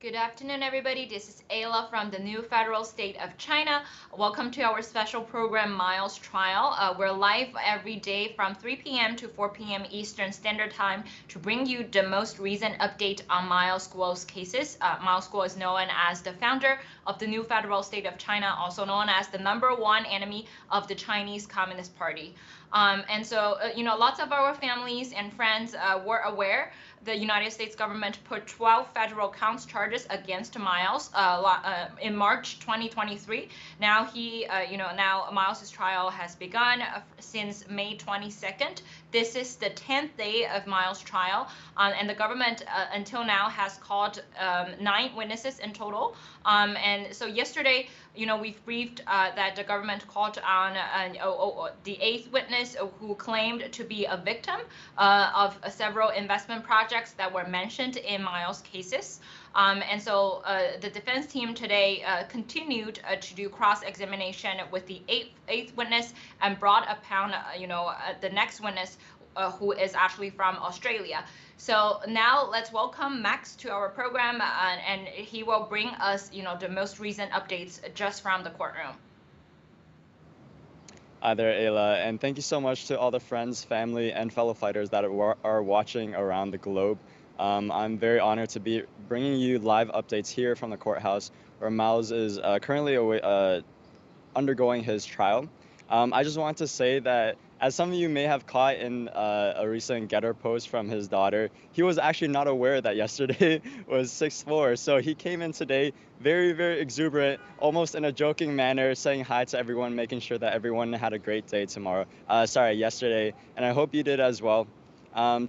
Good afternoon, everybody. This is Ayla from the new federal state of China. Welcome to our special program, Miles Trial. We're live every day from 3 p.m. to 4 p.m. Eastern Standard Time to bring you the most recent update on Miles Guo's cases. Miles Guo is known as the founder of the new federal state of China, also known as the #1 enemy of the Chinese Communist Party. Lots of our families and friends were aware the United States government put 12 federal counts charges against Miles in March 2023. Now Miles's trial has begun since May 22nd. This is the 10th day of Miles' trial, and the government until now has called 9 witnesses in total. And so yesterday, we've briefed that the government called on the 8th witness who claimed to be a victim of several investment projects that were mentioned in Miles' cases. The defense team today continued to do cross-examination with the 8th witness and brought upon the next witness who is actually from Australia. So now let's welcome Max to our program, and he will bring us the most recent updates just from the courtroom. Hi there, Ayla, and thank you so much to all the friends, family, and fellow fighters that are watching around the globe. I'm very honored to be bringing you live updates here from the courthouse where Miles is currently undergoing his trial. I just want to say that, as some of you may have caught in a recent Getter post from his daughter, he was actually not aware that yesterday was 6/4. So he came in today very, very exuberant, almost in a joking manner, saying hi to everyone, making sure that everyone had a great day yesterday. And I hope you did as well.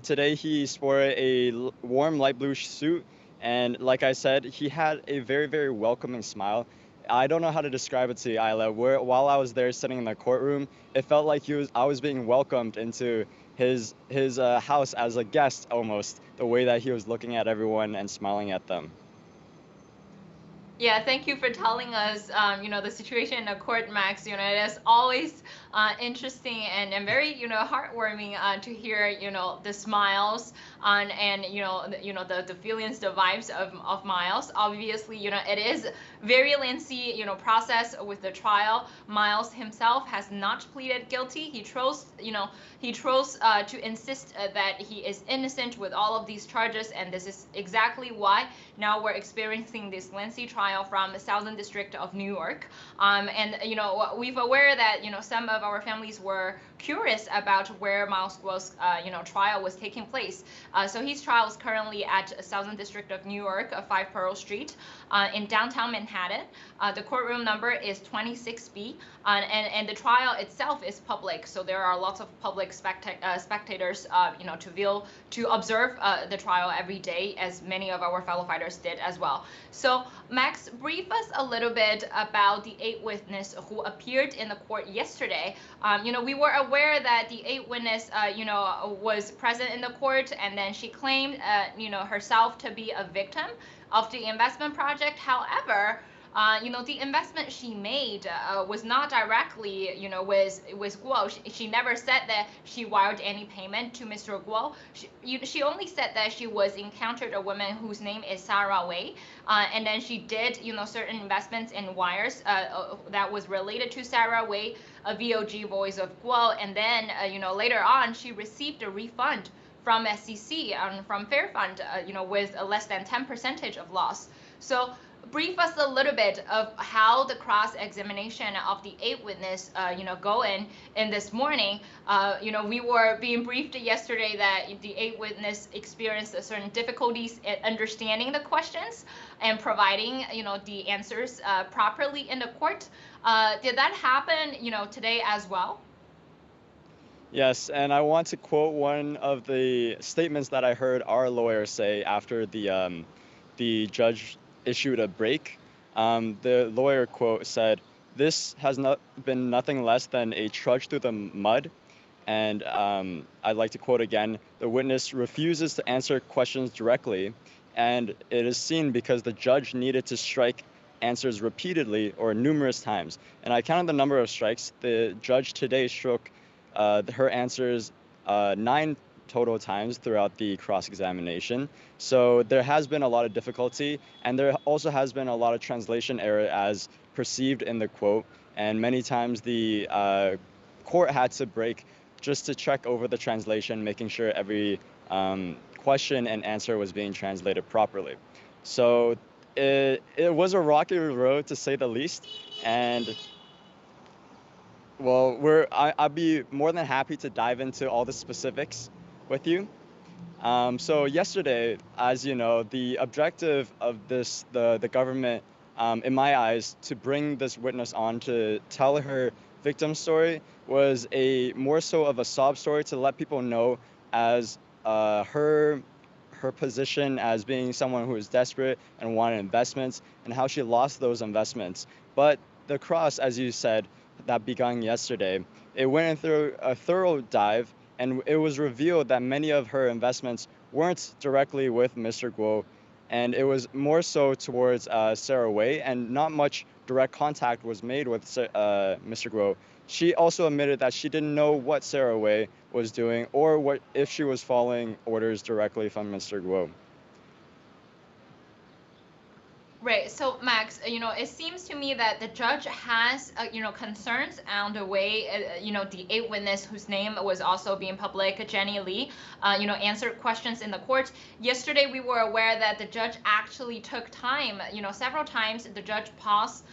Today he sported a warm light blue suit, and like I said, he had a very, very welcoming smile. I don't know how to describe it to you, Ayla. While I was there sitting in the courtroom, it felt like I was being welcomed into his house as a guest almost, the way that he was looking at everyone and smiling at them. Yeah, thank you for telling us, the situation in the court, Max. It is always interesting and very, heartwarming to hear, the smiles and the feelings, the vibes of Miles. Obviously, it is very lengthy, process with the trial. Miles himself has not pleaded guilty. He chose to insist that he is innocent with all of these charges, and this is exactly why now we're experiencing this lengthy trial from the Southern District of New York. We've aware that some of our families were curious about where Miles Guo's trial was taking place. So his trial is currently at Southern District of New York, 5 Pearl Street, in downtown Manhattan. The courtroom number is 26B, and the trial itself is public. So there are lots of public spectators, to observe the trial every day, as many of our fellow fighters did as well. So Max, brief us a little bit about the 8th witness who appeared in the court yesterday. We were aware that the 8th witness, was present in the court, and then she claimed, herself to be a victim of the investment project. However, the investment she made was not directly, with Guo. She never said that she wired any payment to Mr. Guo. She only said that she encountered a woman whose name is Sarah Wei, and then she did, certain investments in wires that was related to Sarah Wei, a VOG voice of Guo, and then, later on, she received a refund from SEC and from Fair Fund, with a less than 10% of loss. So brief us a little bit of how the cross-examination of the 8th witness, going in this morning. We were being briefed yesterday that the 8th witness experienced certain difficulties in understanding the questions and providing, the answers properly in the court. Did that happen, today as well? Yes, and I want to quote one of the statements that I heard our lawyer say after the judge issued a break. The lawyer quote said, "This has not been nothing less than a trudge through the mud." And I'd like to quote again, "The witness refuses to answer questions directly, and it is seen because the judge needed to strike answers repeatedly or numerous times." And I counted the number of strikes. The judge today struck her answers 9 total times throughout the cross-examination. So there has been a lot of difficulty, and there also has been a lot of translation error as perceived in the quote, and many times the court had to break just to check over the translation, making sure every question and answer was being translated properly. So it was a rocky road, to say the least, and well, I'd be more than happy to dive into all the specifics with you. So yesterday, as you know, the objective of the government, in my eyes, to bring this witness on to tell her victim story was more so of a sob story to let people know as her position as being someone who is desperate and wanted investments, and how she lost those investments. But the cross, as you said, that began yesterday, it went through a thorough dive, and it was revealed that many of her investments weren't directly with Mr. Guo, and it was more so towards Sarah Wei, and not much direct contact was made with Mr. Guo. She also admitted that she didn't know what Sarah Wei was doing, or if she was following orders directly from Mr. Guo. Right. So Max, it seems to me that the judge has, concerns on the way, the 8 witness whose name was also being public, Jenny Lee, answered questions in the court. Yesterday, we were aware that the judge actually took time, several times the judge paused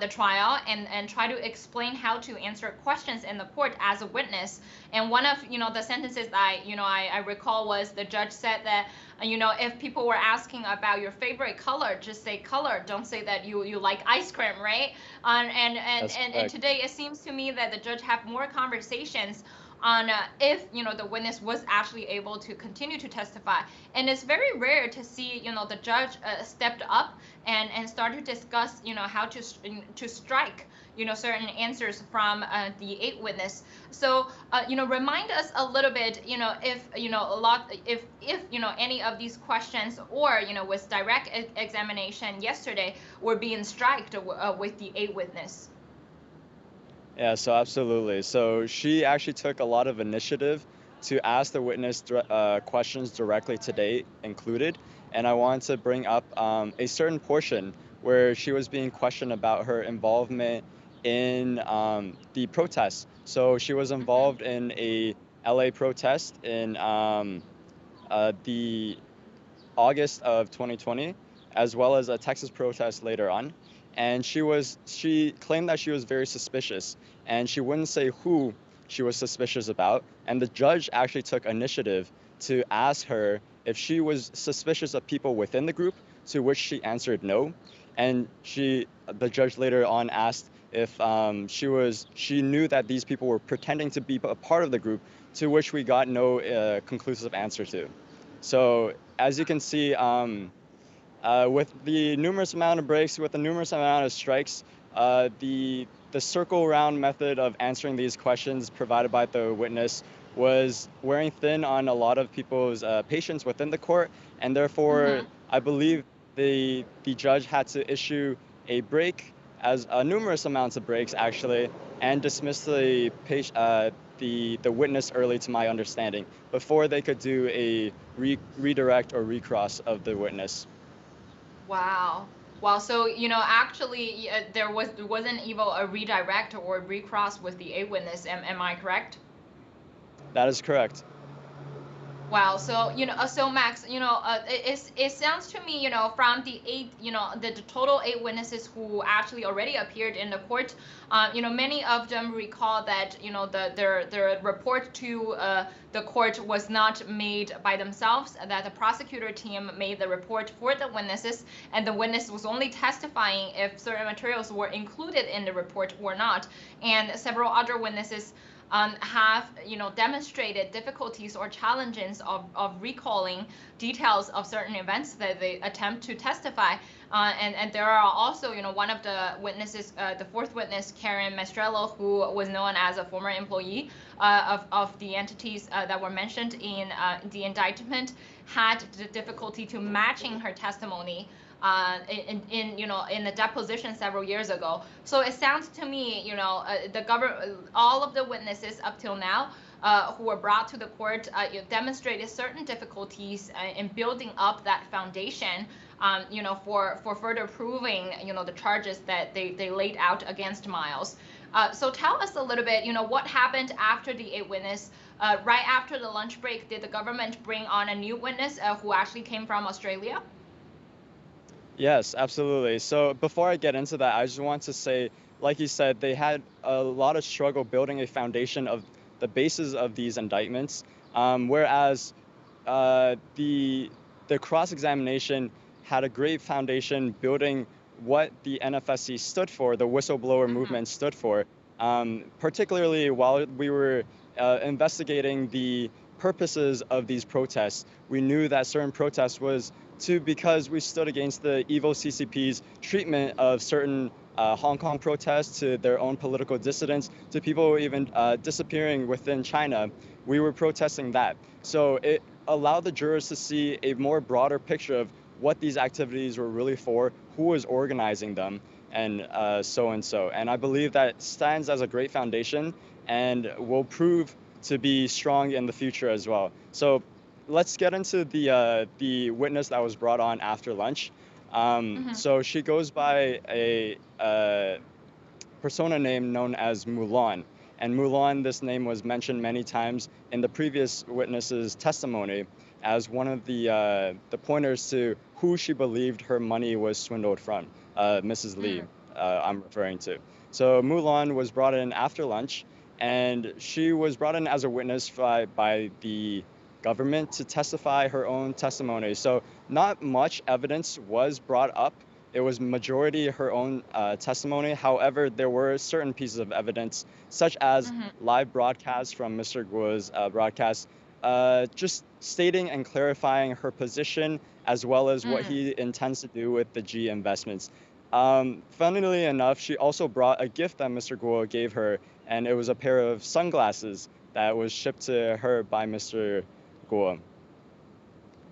the trial and try to explain how to answer questions in the court as a witness. And one of the sentences I recall was the judge said that if people were asking about your favorite color, just say color. Don't say that you like ice cream, right? And today it seems to me that the judge have more conversations on if the witness was actually able to continue to testify. And it's very rare to see the judge stepped up and start to discuss how to strike certain answers from the 8 witness. So remind us a little bit if any of these questions or with direct examination yesterday were being striked with the 8 witness. Yeah, so absolutely. So she actually took a lot of initiative to ask the witness questions directly today included. And I wanted to bring up a certain portion where she was being questioned about her involvement in the protests. So she was involved in a LA protest in the August of 2020, as well as a Texas protest later on. And she claimed that she was very suspicious, and she wouldn't say who she was suspicious about. And the judge actually took initiative to ask her if she was suspicious of people within the group, to which she answered no. And the judge later on asked if she knew that these people were pretending to be a part of the group, to which we got no conclusive answer to. So as you can see, with the numerous amount of breaks, with the numerous amount of strikes, the circle round method of answering these questions provided by the witness was wearing thin on a lot of people's patience within the court, and therefore I believe the judge had to issue a break, as numerous amounts of breaks actually, and dismiss the witness early, to my understanding, before they could do a redirect or recross of the witness. Wow. So actually there wasn't even a redirect or recross with the 8 witness. Am I correct? That is correct. Wow. So so Max, it sounds to me, from the 8, the total 8 witnesses who actually already appeared in the court, many of them recall that their report to the court was not made by themselves, that the prosecutor team made the report for the witnesses, and the witness was only testifying if certain materials were included in the report or not. And several other witnesses have demonstrated difficulties or challenges of recalling details of certain events that they attempt to testify, and there are also one of the witnesses, the 4th witness, Karen Mastrello, who was known as a former employee of the entities that were mentioned in the indictment, had the difficulty to matching her testimony in the deposition several years ago. So it sounds to me, the government, all of the witnesses up till now, who were brought to the court demonstrated certain difficulties in building up that foundation, for further proving, the charges that they laid out against Miles. So tell us a little bit, what happened after the 8 witness. Right after the lunch break, did the government bring on a new witness who actually came from Australia? Yes, absolutely. So before I get into that, I just want to say, like you said, they had a lot of struggle building a foundation of the basis of these indictments, whereas the cross-examination had a great foundation building what the NFSC stood for, the whistleblower movement stood for, particularly while we were investigating the purposes of these protests. We knew that certain protests was because we stood against the evil CCP's treatment of certain Hong Kong protests, to their own political dissidents, to people even disappearing within China. We were protesting that. So it allowed the jurors to see a more broader picture of what these activities were really for, who was organizing them, and so and so. And I believe that stands as a great foundation and will prove to be strong in the future as well. So let's get into the witness that was brought on after lunch. So she goes by a persona name known as Mulan. And Mulan, this name was mentioned many times in the previous witness's testimony as one of the pointers to who she believed her money was swindled from, Mrs. Lee, I'm referring to. So Mulan was brought in after lunch, and she was brought in as a witness by the government to testify her own testimony. So not much evidence was brought up. It was majority her own testimony. However, there were certain pieces of evidence, such as live broadcasts from Mr. Guo's broadcast, just stating and clarifying her position, as well as what he intends to do with the G investments. Funnily enough, she also brought a gift that Mr. Guo gave her, and it was a pair of sunglasses that was shipped to her by Mr. Guo.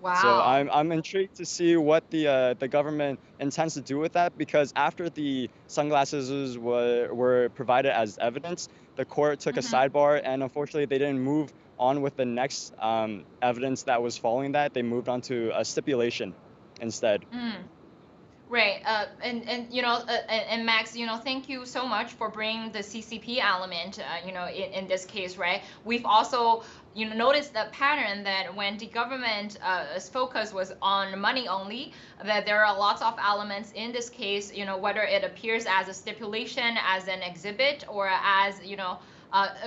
Wow. So I'm intrigued to see what the government intends to do with that, because after the sunglasses were provided as evidence, the court took a sidebar, and unfortunately they didn't move on with the next evidence that was following that. They moved on to a stipulation instead. Right, and Max, thank you so much for bringing the CCP element, in this case, right? We've also, noticed the pattern that when the government's focus was on money only, that there are lots of elements in this case, whether it appears as a stipulation, as an exhibit, or as,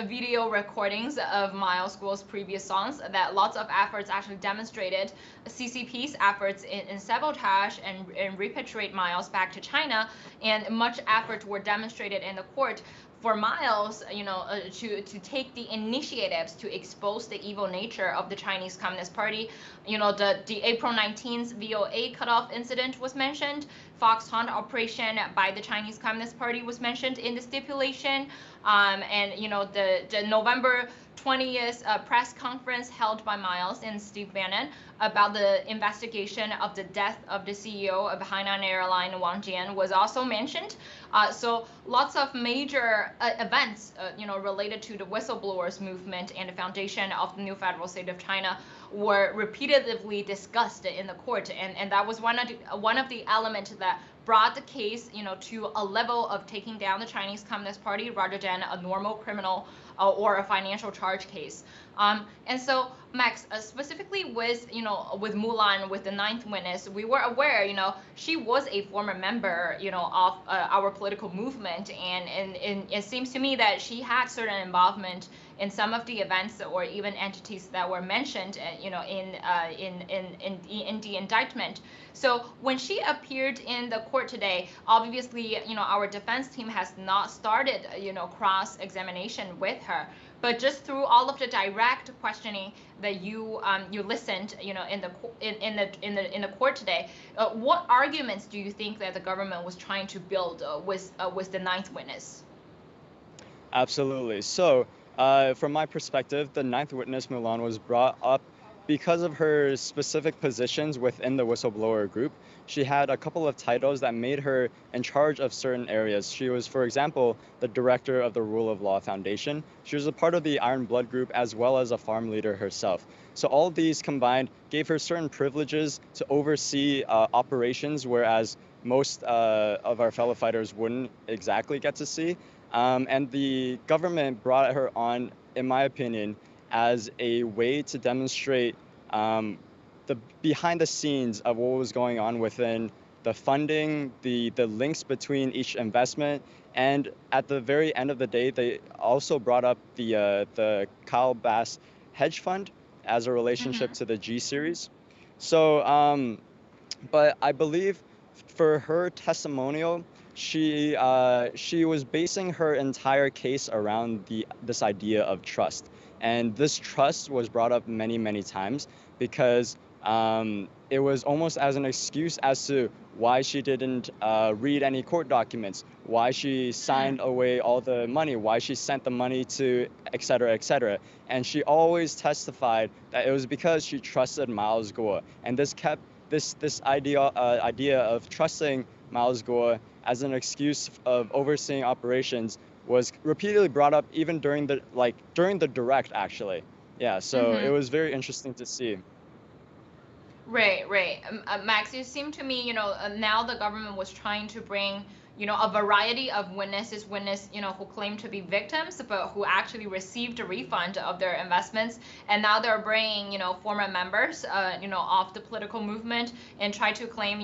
video recordings of Miles Guo's previous songs, that lots of efforts actually demonstrated CCP's efforts in sabotage and repatriate Miles back to China, and much effort were demonstrated in the court for Miles, to take the initiatives to expose the evil nature of the Chinese Communist Party. The April 19th VOA cutoff incident was mentioned. Fox Hunt operation by the Chinese Communist Party was mentioned in the stipulation. And the November 20th press conference held by Miles and Steve Bannon about the investigation of the death of the CEO of Hainan Airline, Wang Jian, was also mentioned. So lots of major events, related to the whistleblowers movement and the foundation of the new federal state of China were repeatedly discussed in the court, and that was one of the elements that brought the case, to a level of taking down the Chinese Communist Party rather than a normal criminal or a financial charge case. And so, Max, specifically with Mulan, with the 9th witness, we were aware, she was a former member, of our political movement, and it seems to me that she had certain involvement in some of the events or even entities that were mentioned, in the indictment. So when she appeared in the court today, obviously, our defense team has not started, cross-examination with her. But just through all of the direct questioning that you listened, in the court today, what arguments do you think that the government was trying to build with the 9th witness? Absolutely. So from my perspective, the 9th witness, Mulan, was brought up because of her specific positions within the whistleblower group, she had a couple of titles that made her in charge of certain areas. She was, for example, the director of the Rule of Law Foundation. She was a part of the Iron Blood group as well as a farm leader herself. So all of these combined gave her certain privileges to oversee operations, whereas most of our fellow fighters wouldn't exactly get to see. And the government brought her on, in my opinion, as a way to demonstrate the behind the scenes of what was going on within the funding, the links between each investment, and at the very end of the day, they also brought up the Kyle Bass hedge fund as a relationship to the G series. So, but I believe for her testimonial, she was basing her entire case around this idea of trust. And this trust was brought up many, many times because it was almost as an excuse as to why she didn't read any court documents, why she signed away all the money, why she sent the money to, et cetera, et cetera. And she always testified that it was because she trusted Miles Gore. And this kept this idea of trusting Miles Gore as an excuse of overseeing operations was repeatedly brought up even during the direct, actually. Yeah, so it was very interesting to see. Right, right. Max, it seemed to me, now the government was trying to bring, a variety of witnesses, who claim to be victims, but who actually received a refund of their investments. And now they're bringing, former members, of the political movement and try to claim,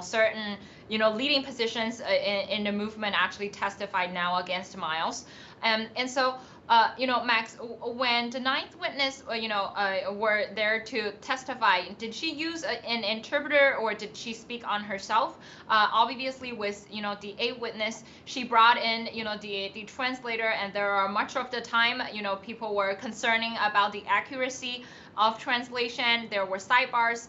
certain, leading positions in the movement actually testified now against Miles. And so, Max, when the ninth witness, were there to testify, did she use an interpreter or did she speak on herself? Obviously, with the eighth witness, she brought in the translator, and there are much of the time people were concerning about the accuracy of translation. There were sidebars,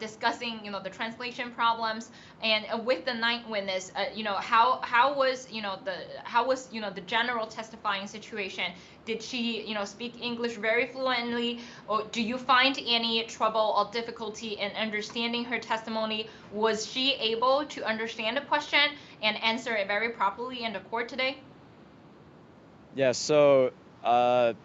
discussing the translation problems. And with the ninth witness, how was the general testifying situation? Did she speak English very fluently, or do you find any trouble or difficulty in understanding her testimony? Was she able to understand the question and answer it very properly in the court today? Yeah, so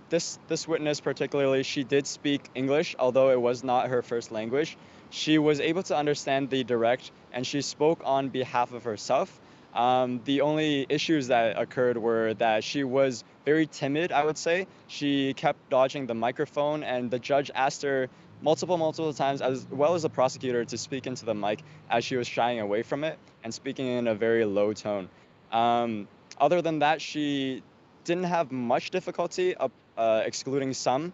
this witness particularly, she did speak English, although it was not her first language. She was able to understand the direct, and she spoke on behalf of herself. The only issues that occurred were that she was very timid, I would say. She kept dodging the microphone, and the judge asked her multiple times, as well as the prosecutor, to speak into the mic as she was shying away from it and speaking in a very low tone. Other than that, she didn't have much difficulty, excluding some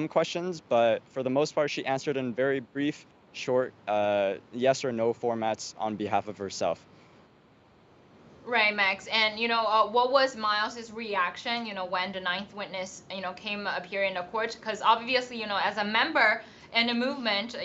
questions, but for the most part, she answered in very brief, short yes or no formats on behalf of herself. Right, Max. And what was Miles's reaction when the ninth witness came up here in the court? Because obviously as a member in the movement,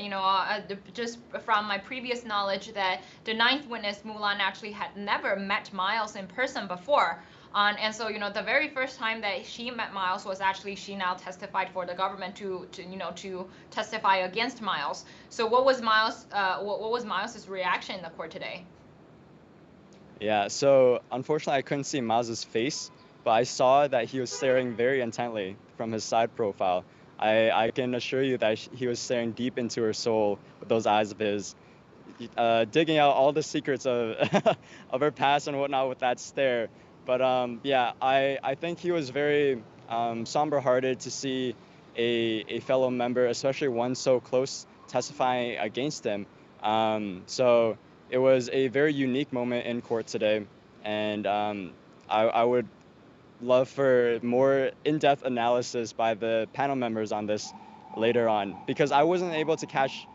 just from my previous knowledge, that the ninth witness, Mulan, actually had never met Miles in person before. And so the very first time that she met Miles was actually she now testified for the government to testify against Miles. So what was Miles's reaction in the court today? Yeah, so unfortunately I couldn't see Miles's face, but I saw that he was staring very intently from his side profile. I can assure you that he was staring deep into her soul with those eyes of his, digging out all the secrets of of her past and whatnot with that stare. But yeah, I think he was very somber-hearted to see a fellow member, especially one so close, testifying against him. So it was a very unique moment in court today, and I would love for more in-depth analysis by the panel members on this later on, because I wasn't able to catch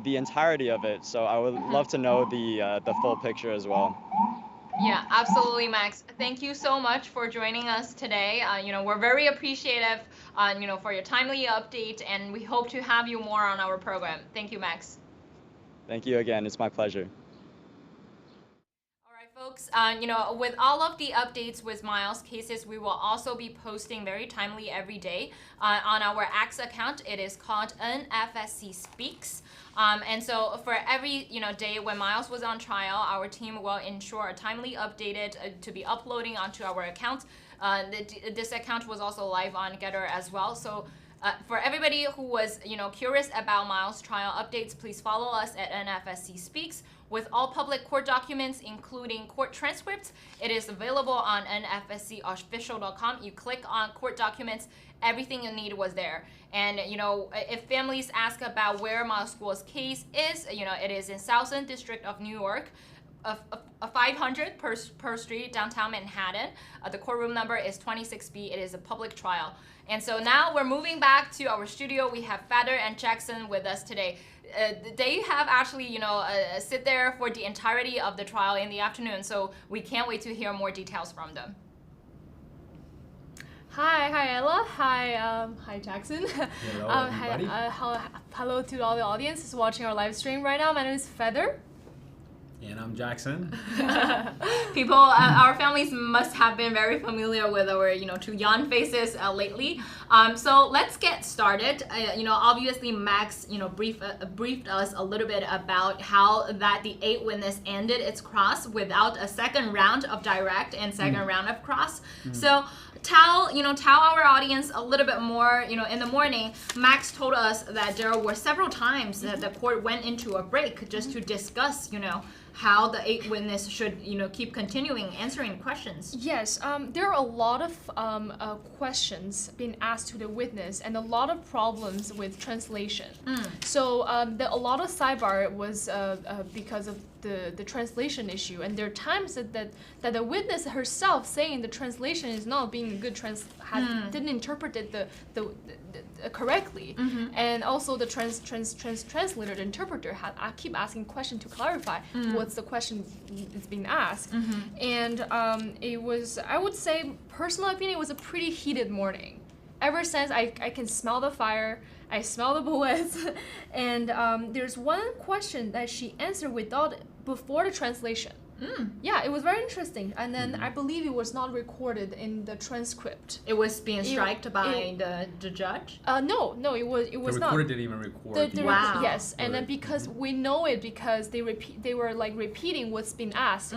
the entirety of it, so I would love to know the full picture as well. Yeah, absolutely, Max. Thank you so much for joining us today. We're very appreciative, for your timely update, and we hope to have you more on our program. Thank you, Max. Thank you again. It's my pleasure. All right, folks. folks. With all of the updates with Miles cases, we will also be posting very timely every day on our X account. It is called NFSC Speaks. And so for every day when Miles was on trial, our team will ensure a timely updated to be uploading onto our account. This account was also live on Getter as well. So for everybody who was curious about Miles' trial updates, please follow us at NFSC Speaks. With all public court documents, including court transcripts, it is available on nfscofficial.com. You click on court documents, everything you need was there. And if families ask about where Miles School's case is, it is in Southern District of New York. 500 per street, downtown Manhattan. The courtroom number is 26B. It is a public trial. And so now we're moving back to our studio. We have Feather and Jackson with us today. They have actually, sit there for the entirety of the trial in the afternoon. So we can't wait to hear more details from them. Hi Ella. Hi Jackson. Hello, everybody. Hello to all the audience who's watching our live stream right now. My name is Feather. And I'm Jackson. People, our families must have been very familiar with our, two young faces lately. So let's get started. Obviously Max, briefed us a little bit about how that the 8 witness ended its cross without a second round of direct and second round of cross. So tell our audience a little bit more. In the morning, Max told us that there were several times that the court went into a break just to discuss, how the 8 witness should, keep continuing answering questions. Yes, there are a lot of questions being asked to the witness and a lot of problems with translation. So a lot of sidebar was because of the translation issue, and there are times that the witness herself saying the translation is not being a good didn't interpret it the correctly, and also the translator, the interpreter, I keep asking questions to clarify what's the question is being asked, and it was, I would say, personal opinion, it was a pretty heated morning. Ever since I can smell the fire, I smell the bullets, and there's one question that she answered before the translation. Yeah, it was very interesting, and then I believe it was not recorded in the transcript. It was being striked by the judge? No, it was The not. recorder didn't even record. Wow. Yes, and then because we know it because they were like repeating what's been asked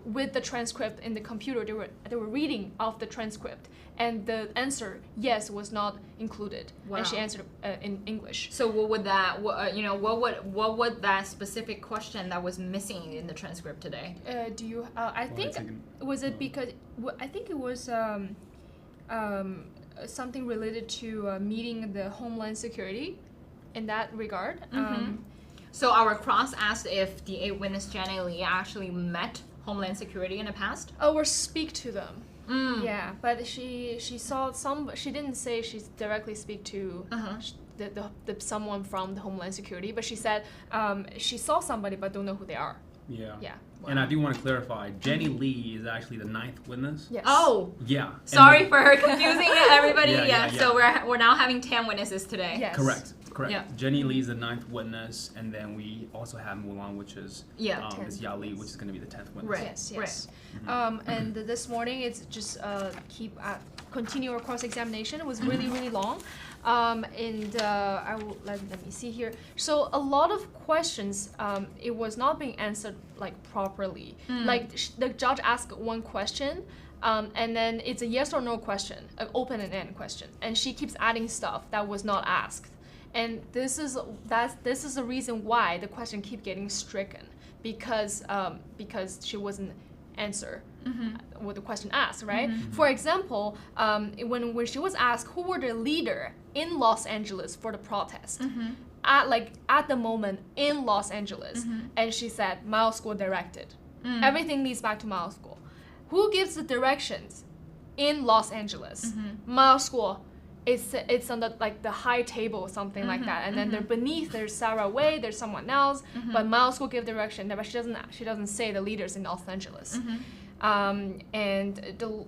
with the transcript in the computer. They were reading off the transcript, and the answer yes was not included, and she answered in English. So what would that what would that specific question that was missing in the transcript today? Do you? I think was it because I think it was something related to meeting the Homeland Security, in that regard. So our cross asked if the 8 witness Jenny Lee actually met Homeland Security in the past. Or speak to them. Yeah, but she saw some. She didn't say she directly speak to the someone from the Homeland Security, but she said she saw somebody but don't know who they are. Yeah. Wow. And I do want to clarify, Jenny Lee is actually the 9th witness. Yes. Oh. Yeah. Sorry for her confusing everybody. Yeah. So we're now having 10 witnesses today. Yes. Correct. Yeah. Jenny Lee is the 9th witness, and then we also have Mulan, which is Ms. Ya Li, which is going to be the 10th witness. Yes. And this morning it's just continue our cross-examination. It was really long. I will let me see here. So a lot of questions, it was not being answered like properly. Like the judge asked one question, and then it's a yes or no question, an open and end question, and she keeps adding stuff that was not asked. And this is the reason why the question keep getting stricken, because she wasn't answer what the question asked, right? For example, when she was asked who were the leader in Los Angeles for the protest, at the moment in Los Angeles, and she said Miles School directed. Everything leads back to Miles School. Who gives the directions in Los Angeles? Miles School. It's on the high table or something like that, and then beneath there's Sarah Wei, there's someone else, but Miles School give direction, but she doesn't say the leaders in Los Angeles. And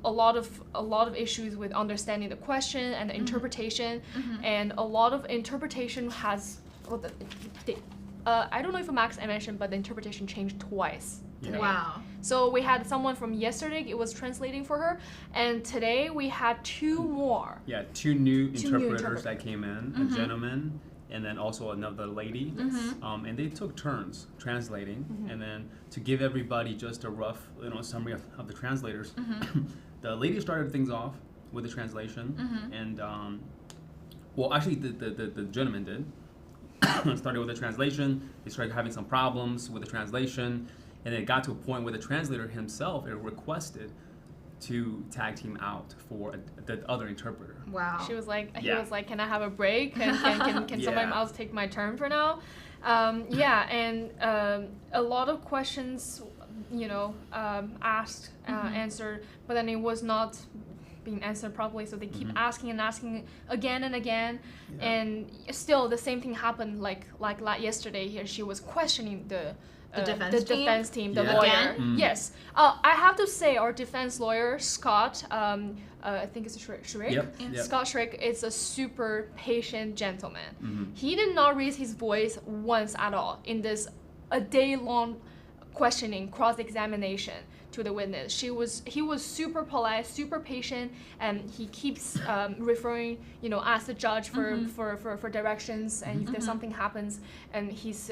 a lot of issues with understanding the question and the interpretation, and a lot of interpretation has I don't know if Max mentioned, but the interpretation changed twice today. Wow. So we had someone from yesterday, it was translating for her, and today we had two more. Yeah, two new interpreters that came in, a gentleman and then also another lady. And they took turns translating, and then to give everybody just a rough summary of the translators, the lady started things off with the translation, and well, actually the gentleman did. Started with the translation. They started having some problems with the translation, and it got to a point where the translator himself requested to tag team out for the other interpreter. Wow. He was like, can I have a break? Can somebody else take my turn for now? And a lot of questions, asked, answered, but then it was not being answered properly, so they keep asking and asking again and again, and still the same thing happened like yesterday here. She was questioning the defense team, the lawyer. Yes. I have to say our defense lawyer, Scott, I think it's Schrick. Yep. Scott Schrick is a super patient gentleman. He did not raise his voice once at all in this a day-long questioning, cross-examination to the witness. He was super polite, super patient, and he keeps referring, ask the judge for directions, and if there's something happens, and he's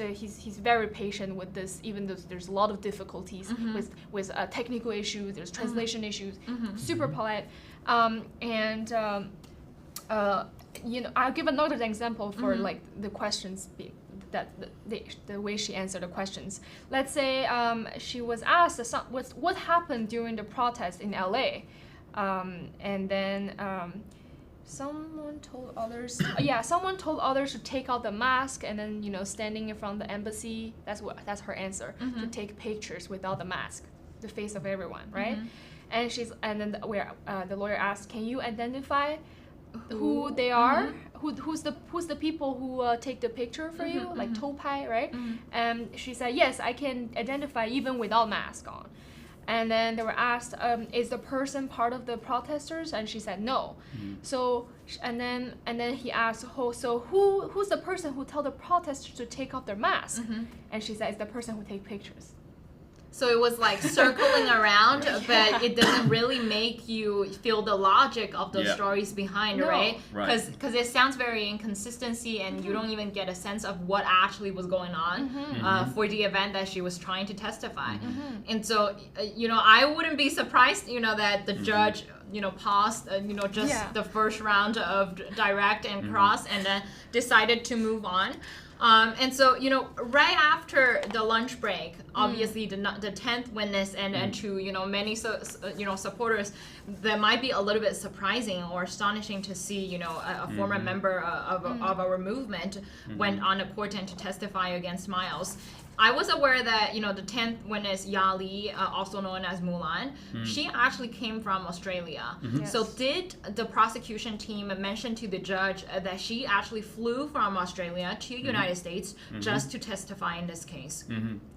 very patient with this, even though there's a lot of difficulties with technical issues, there's translation issues. Super polite, I'll give another example for like the questions the way she answered the questions. Let's say she was asked what happened during the protest in LA, and then someone told others to take out the mask, and then standing in front of the embassy. That's her answer, to take pictures without the mask, the face of everyone, right? And then the lawyer asked, can you identify who they are? Who's the people who take the picture for you, like Topai, right? And she said, yes, I can identify even without mask on. And then they were asked, is the person part of the protesters? And she said no. So and then he asked, who's the person who tell the protesters to take off their mask? And she said, it's the person who take pictures. So it was like circling around, but it doesn't really make you feel the logic of the stories behind, right? Because it sounds very inconsistency, and you don't even get a sense of what actually was going on for the event that she was trying to testify. And so, I wouldn't be surprised, that the judge, paused, just the first round of direct and cross, and then decided to move on. And so, right after the lunch break, obviously the 10th witness and to, many, supporters, that might be a little bit surprising or astonishing to see, a former member of our movement went on a court tent to testify against Miles. I was aware that, the 10th witness, Yali, also known as Mulan, she actually came from Australia. So did the prosecution team mention to the judge that she actually flew from Australia to United States just to testify in this case?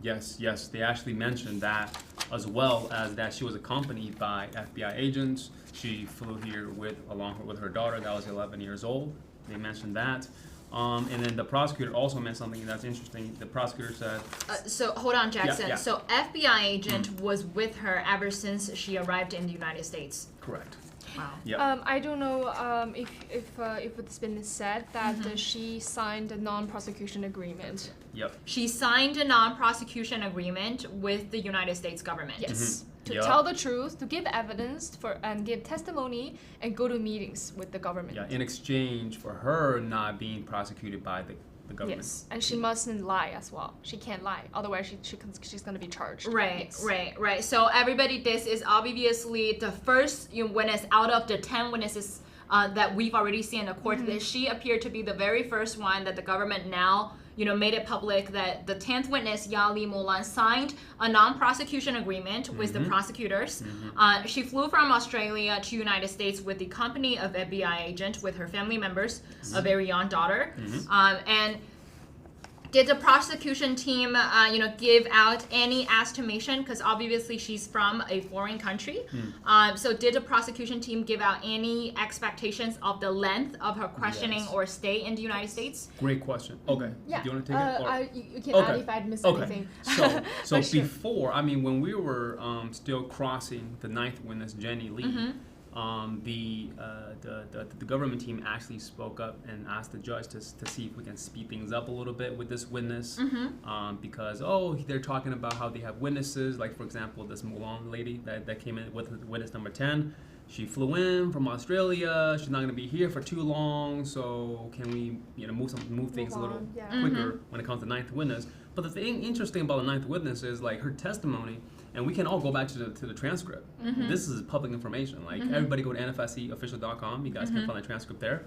Yes. They actually mentioned that, as well as that she was accompanied by FBI agents. She flew here along with her daughter that was 11 years old. They mentioned that. And then the prosecutor also meant something that's interesting. The prosecutor said... so hold on, Jackson. Yeah. So FBI agent was with her ever since she arrived in the United States. Correct. Wow. Yep. I don't know if it's been said that she signed a non-prosecution agreement. Yep. She signed a non-prosecution agreement with the United States government. Yes. To tell the truth, to give evidence and give testimony, and go to meetings with the government. Yeah, in exchange for her not being prosecuted by the government. Yes, and she mustn't lie as well. She can't lie, otherwise she's going to be charged. Right, yes. right. So everybody, this is obviously the first witness out of the 10 witnesses that we've already seen in the court. She appeared to be the very first one that the government now made it public that the 10th witness, Yali Mulan, signed a non-prosecution agreement with the prosecutors. She flew from Australia to United States with the company of FBI agent with her family members, a very young daughter. And Did the prosecution team, give out any estimation? Because obviously she's from a foreign country. So did the prosecution team give out any expectations of the length of her questioning or stay in the United States? Great question. Okay. Yeah. Do you want to take it? You can add if I'd missed anything. So before, when we were still crossing the ninth witness, Jenny Lee, the government team actually spoke up and asked the judge to see if we can speed things up a little bit with this witness, because they're talking about how they have witnesses, like for example this Mulan lady that came in with witness number 10. She flew in from Australia. She's not going to be here for too long, so can we move things a little quicker when it comes to ninth witness? But the thing interesting about the ninth witness is like her testimony. And we can all go back to the transcript. This is public information. Like everybody go to NFSCofficial.com. You guys can find the transcript there.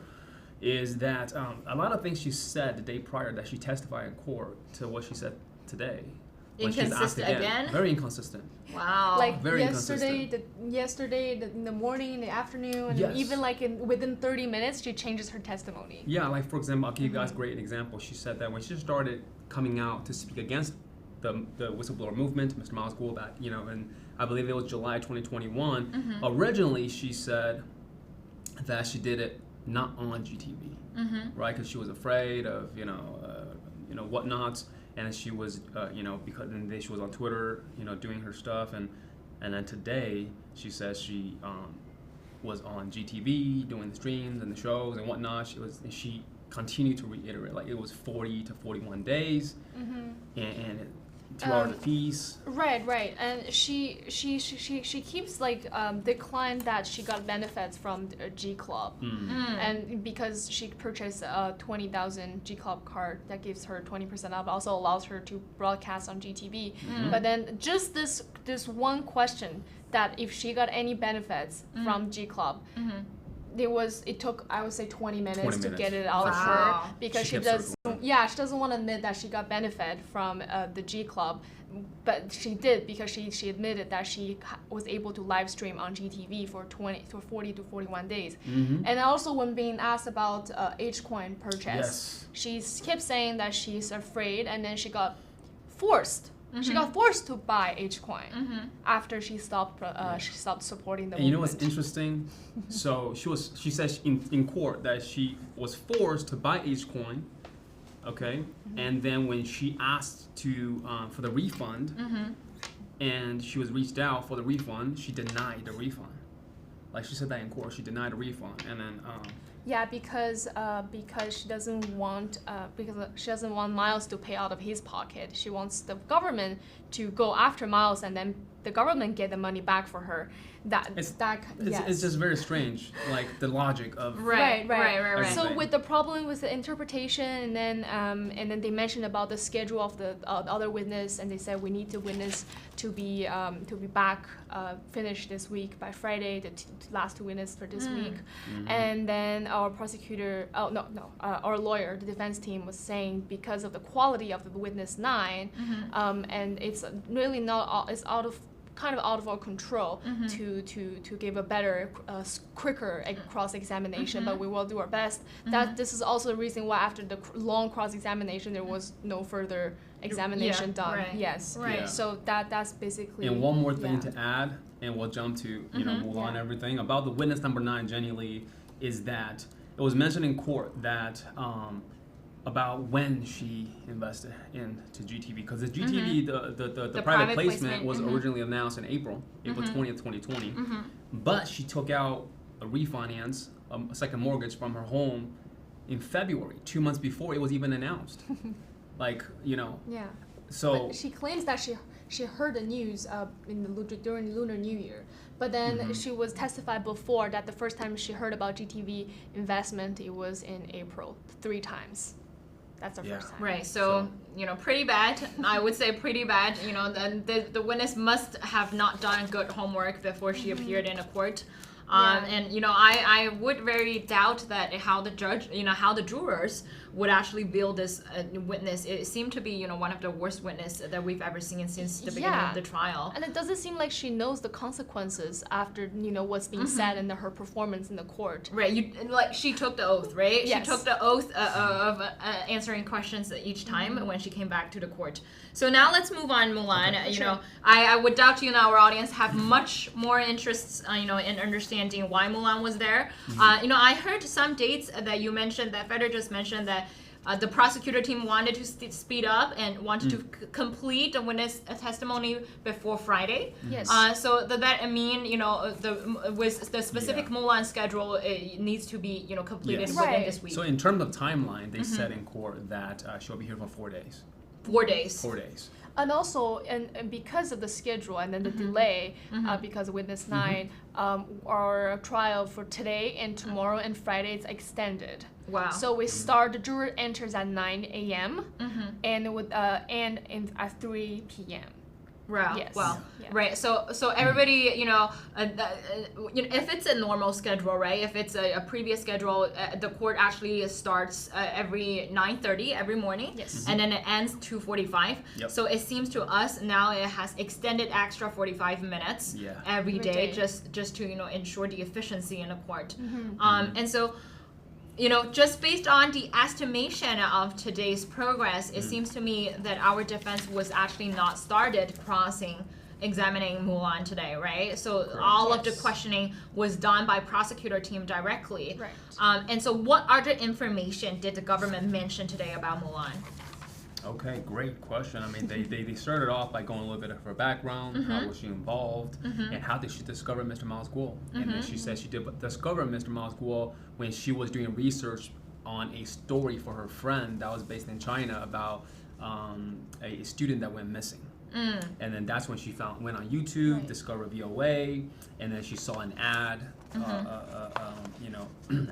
Is that a lot of things she said the day prior that she testified in court to what she said today. Inconsistent again? Very inconsistent. Wow. Like very yesterday, in the morning, in the afternoon, and even like within 30 minutes, she changes her testimony. Yeah, like for example, I'll give you guys a great example. She said that when she started coming out to speak against the whistleblower movement, Mr. Miles Gould, and I believe it was July 2021. Originally, she said that she did it not on GTV, right? Because she was afraid of whatnots, and she was because then she was on Twitter, doing her stuff, and then today she says she was on GTV doing the streams and the shows and whatnot. She continued to reiterate like it was 40 to 41 days, and 2 hours apiece. Right, and she keeps like declined that she got benefits from G Club, and because she purchased a 20,000 G Club card that gives her 20% off, also allows her to broadcast on GTV. But then just this one question that if she got any benefits from G Club. It took I would say 20 minutes to get it out of her because she doesn't want to admit that she got benefit from the G Club, but she did because she admitted that she was able to live stream on GTV for 40 to 41 days. And also when being asked about H-coin purchase, she kept saying that she's afraid, and then she got forced. She got forced to buy H-coin after she stopped supporting the movement. You know what's interesting? So she says in court that she was forced to buy H-coin, okay? And then when she asked for the refund, and she was reached out for the refund, she denied the refund. Like she said that in court, she denied the refund, and then. Because she doesn't want Miles to pay out of his pocket. She wants the government to go after Miles, and then the government get the money back for her. It's just very strange, like the logic of right. Everything. So with the problem with the interpretation, and then they mentioned about the schedule of the other witness, and they said we need the witness to be back finished this week by Friday. The last two witnesses for this week, and then our prosecutor, our lawyer, the defense team was saying because of the quality of the witness 9, and it's really not, it's out of our control to give a better, quicker cross-examination, but we will do our best. That this is also the reason why after the long cross-examination there was no further examination done. Right. Yes. Right. Yeah. So that's basically. And one more thing to add, and we'll jump to Mulan and everything about the witness number 9, Jenny Lee, is that it was mentioned in court that. About when she invested into GTV, because the GTV, the private placement was originally announced in April 20th, 2020, but she took out a refinance, a second mortgage from her home in February, 2 months before it was even announced. Yeah. So but she claims that she heard the news during Lunar New Year. But then she was testified before that the first time she heard about GTV investment, it was in April, 3 times. That's the first time. Right. So pretty bad. I would say pretty bad. The witness must have not done good homework before she appeared in a court. And I would very doubt that how the jurors would actually build this witness. It seemed to be, one of the worst witness that we've ever seen since the beginning of the trial. And it doesn't seem like she knows the consequences after, what's being said in her performance in the court. Right. She took the oath, right? Yes. She took the oath of answering questions each time when she came back to the court. So now let's move on, Mulan. Okay, I would doubt our audience have much more interest, in understanding why Mulan was there. I heard some dates that you mentioned, that Feder just mentioned, that the prosecutor team wanted to speed up and wanted to complete the witness testimony before Friday. Yes. So that mean, with the specific Mulan schedule, it needs to be, completed within this week. So in terms of timeline, they said in court that she'll be here for 4 days. 4 days. 4 days. And also, and because of the schedule and then the delay, because of Witness 9, our trial for today and tomorrow and Friday is extended. Wow. So we start, the juror enters at 9 a.m. And with end at 3 p.m. Right. Yes. Well, Yeah. right. So everybody, if it's a normal schedule, right? If it's a previous schedule, the court actually starts every 9:30 every morning. Yes. And then it ends 2:45. Yep. So it seems to us now it has extended extra 45 minutes every day, just to ensure the efficiency in the court. And so, just based on the estimation of today's progress, it seems to me that our defense was actually not started examining Mulan today, right? So all of the questioning was done by prosecutor team directly. Right. And so what other information did the government mention today about Mulan? Okay, great question. I mean, they started off by going a little bit of her background, how was she involved, and how did she discover Mr. Miles Guo? And then she said she did discover Mr. Miles Guo when she was doing research on a story for her friend that was based in China about a student that went missing. And then that's when she went on YouTube, discovered VOA, and then she saw an ad,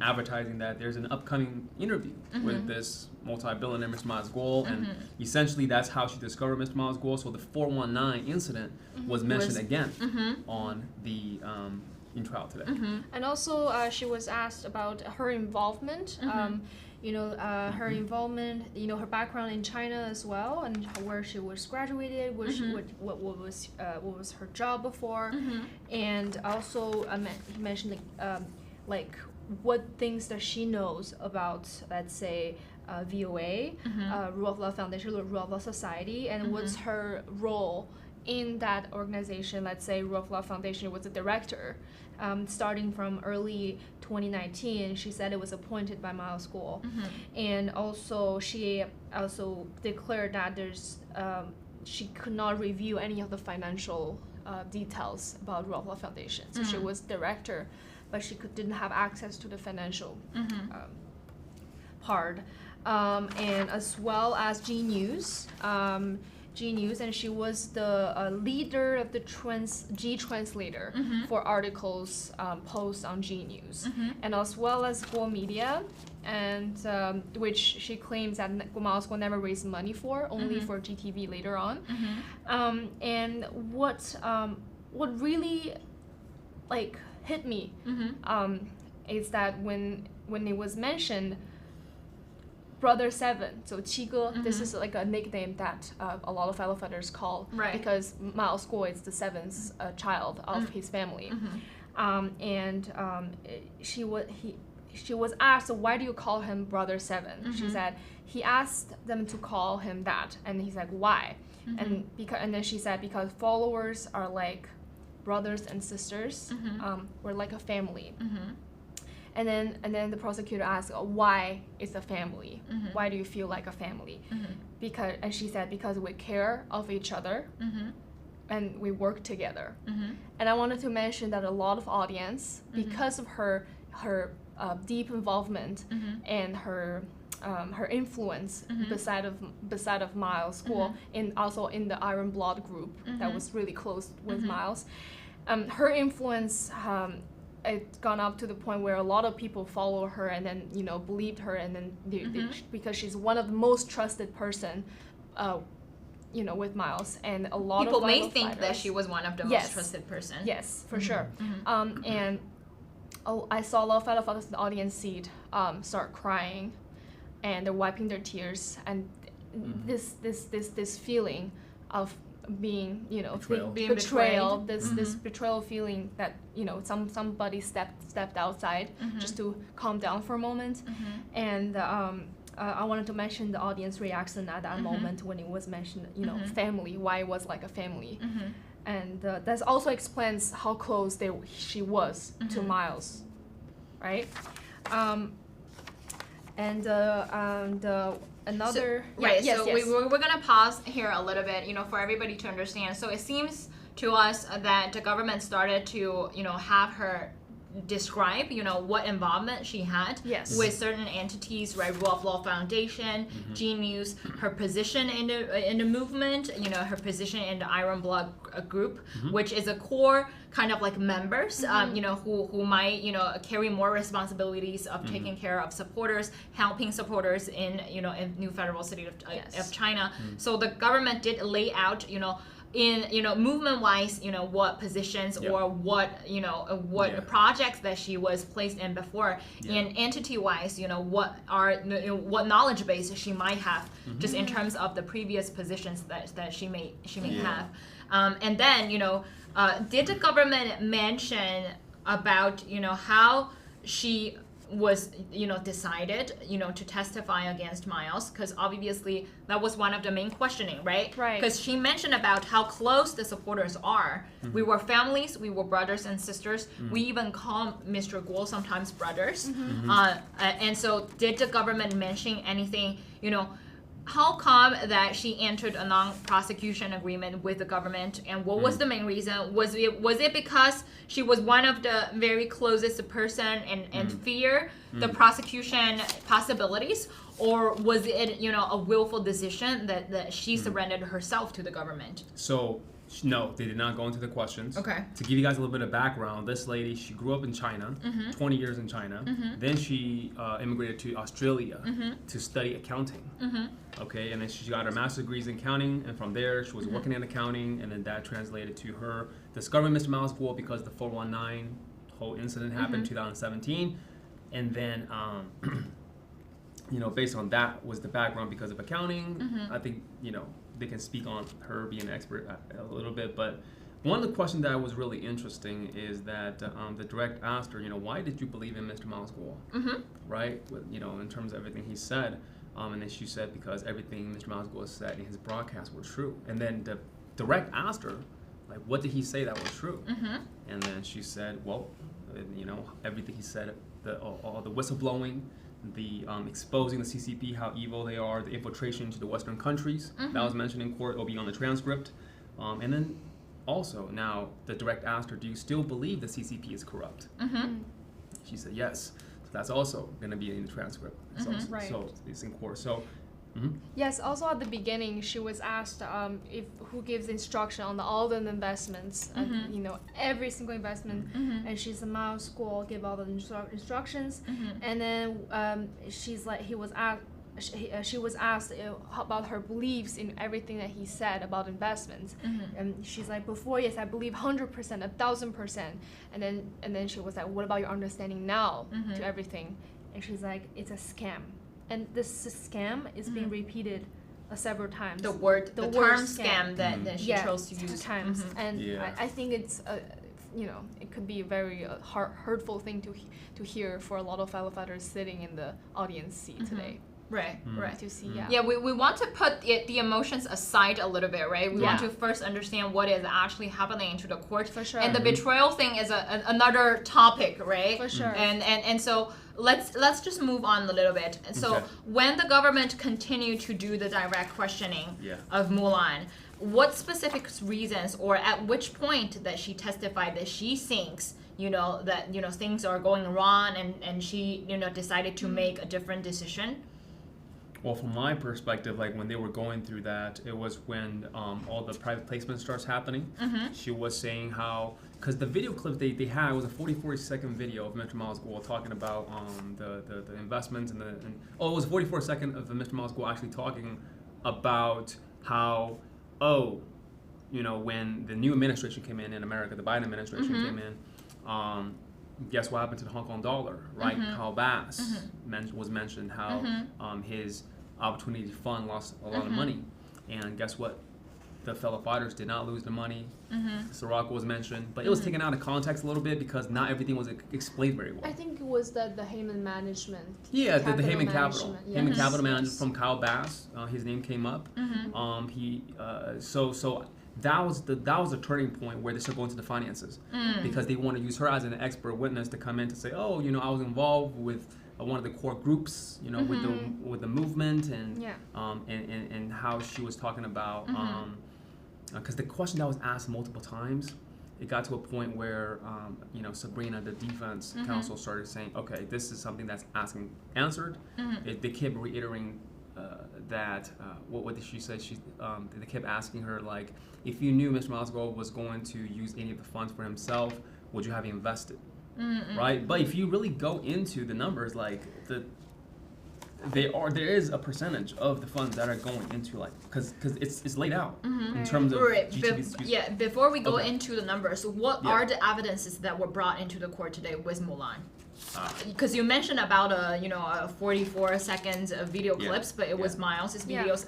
advertising that there's an upcoming interview with this multi-billionaire Mr. Miles Guo, and essentially that's how she discovered Mr. Miles Guo. So the 419 incident was mentioned again on the in trial today. And also, she was asked about her involvement. Her involvement, her background in China as well, and where she was graduated, what was her job before, and also he mentioned like what things that she knows about, let's say, VOA, Rule of Law Foundation, Rule of Law Society, and what's her role in that organization. Let's say Rule of Law Foundation was a director. Starting from early 2019, she said it was appointed by Miles Guo, and also she also declared that she could not review any of the financial details about Rule of Law Foundation. So she was director, but she didn't have access to the financial part, and as well as G News. And she was the leader of the G Translator for articles posts on G News, and as well as Guo Media, and which she claims that Miles Guo never raised money for, only for GTV later on. And what really hit me is that when it was mentioned, Brother Seven, so 七哥, this is like a nickname that a lot of fellow fighters call, because Miles Guo is the seventh child of his family. She was asked, so why do you call him Brother Seven? She said he asked them to call him that, and he's like, why? And then she said, because followers are like brothers and sisters, we're like a family. And then the prosecutor asked, why is a family? Why do you feel like a family? And she said, because we care of each other and we work together. And I wanted to mention that a lot of audience, because of her deep involvement and her influence beside of Miles Guo, and also in the Iron Blood group that was really close with Miles, her influence it's gone up to the point where a lot of people follow her and then believed her, and then because she's one of the most trusted person with Miles, and a lot people of may think that she was one of the most trusted person. Yes, for sure. And I saw a lot of fellow fathers in the audience seat start crying and they're wiping their tears, and this feeling of being, betrayal, this betrayal feeling that, somebody stepped outside just to calm down for a moment. And I wanted to mention the audience reaction at that moment when it was mentioned, family, why it was like a family. And that also explains how close she was to Miles, right? Another we're gonna pause here a little bit, for everybody to understand. So it seems to us that the government started to, have her describe, what involvement she had with certain entities, right? Rule of Law Foundation, Genius, her position in the movement, her position in the Iron Blood group, which is a core kind of like members, who might, carry more responsibilities of taking care of supporters, helping supporters in, in New Federal City of China. So the government did lay out, in movement-wise, what positions or what projects that she was placed in before, and entity-wise, what knowledge base she might have, just in terms of the previous positions that she may have, and then did the government mention about how she was decided to testify against Miles, because obviously that was one of the main questioning, right? Because she mentioned about how close the supporters are. We were families, we were brothers and sisters. We even call Mr. Guo sometimes brothers. And so did the government mention anything, how come that she entered a non-prosecution agreement with the government, and what was the main reason? Was it because she was one of the very closest person and fear the prosecution possibilities, or was it a willful decision that she surrendered herself to the government? So no, they did not go into the questions. Okay. To give you guys a little bit of background, this lady, she grew up in China, 20 years in China. Then she immigrated to Australia to study accounting. Okay, and then she got her master's degrees in accounting, and from there she was working in accounting, and then that translated to her discovering Mr. Miles Guo because the 419 whole incident happened in 2017, and then based on that was the background because of accounting. I think they can speak on her being an expert a little bit, but one of the questions that was really interesting is that the direct asked her, why did you believe in Mr. Miles Guo, right? In terms of everything he said, and then she said because everything Mr. Miles Guo said in his broadcast were true, and then the direct asked her, like, what did he say that was true? And then she said, well, everything he said, all the whistleblowing, the exposing the CCP, how evil they are, the infiltration into the Western countries, that was mentioned in court, it'll be on the transcript. And then also, now, the direct asked her, do you still believe the CCP is corrupt? She said yes. So that's also going to be in the transcript. So it's in court. So. Yes, also at the beginning, she was asked who gives instruction on all the investments, every single investment, and she's a Miles Guo give all the instructions, and then she was asked about her beliefs in everything that he said about investments, and she's like, before, yes, I believe 100%, 1,000%, and then she was like, what about your understanding now to everything? And she's like, it's a scam. And this scam is being repeated several times. The term scam that she chose to use 2 times, and I think it's it could be a very hurtful thing to hear for a lot of fellow fighters sitting in the audience seat today. Right. To see, we want to put the emotions aside a little bit, right? We want to first understand what is actually happening to the court. For sure. And the betrayal thing is another topic, right? For sure. And so let's just move on a little bit. So when the government continued to do the direct questioning of Mulan, what specific reasons or at which point that she testified that she thinks that things are going wrong and she decided to make a different decision? Well, from my perspective, like when they were going through that, it was when all the private placement starts happening. She was saying how, because the video clip they had was a 44-second video of Mr. Miles Guo talking about the investments and it was a 44-second of Mr. Miles Guo actually talking about how, when the new administration came in America, the Biden administration came in, guess what happened to the Hong Kong dollar, right? Kyle Bass was mentioned, how his opportunity fund lost a lot of money. And guess what? The fellow fighters did not lose the money. Sirocco was mentioned, but it was taken out of context a little bit because not everything was explained very well. I think it was the Heyman management. Yeah, the Heyman Capital. Yes. Heyman Capital management from Kyle Bass. His name came up. So that was the turning point where they started going to the finances because they want to use her as an expert witness to come in to say, oh, I was involved with one of the core groups, with the movement and how she was talking about, because the question that was asked multiple times, it got to a point where, Sabrina, the defense counsel, started saying, okay, this is something that's answered. They kept reiterating that, what did she say? They kept asking her, like, if you knew Mr. Moscow was going to use any of the funds for himself, would you have invested? Right? But if you really go into the numbers, like, there is a percentage of the funds that are going into, like, because it's laid out in terms of GTV's. Before we go into the numbers, what are the evidences that were brought into the court today with Mulan? Because you mentioned about 44 seconds of video clips, but it was Miles' videos.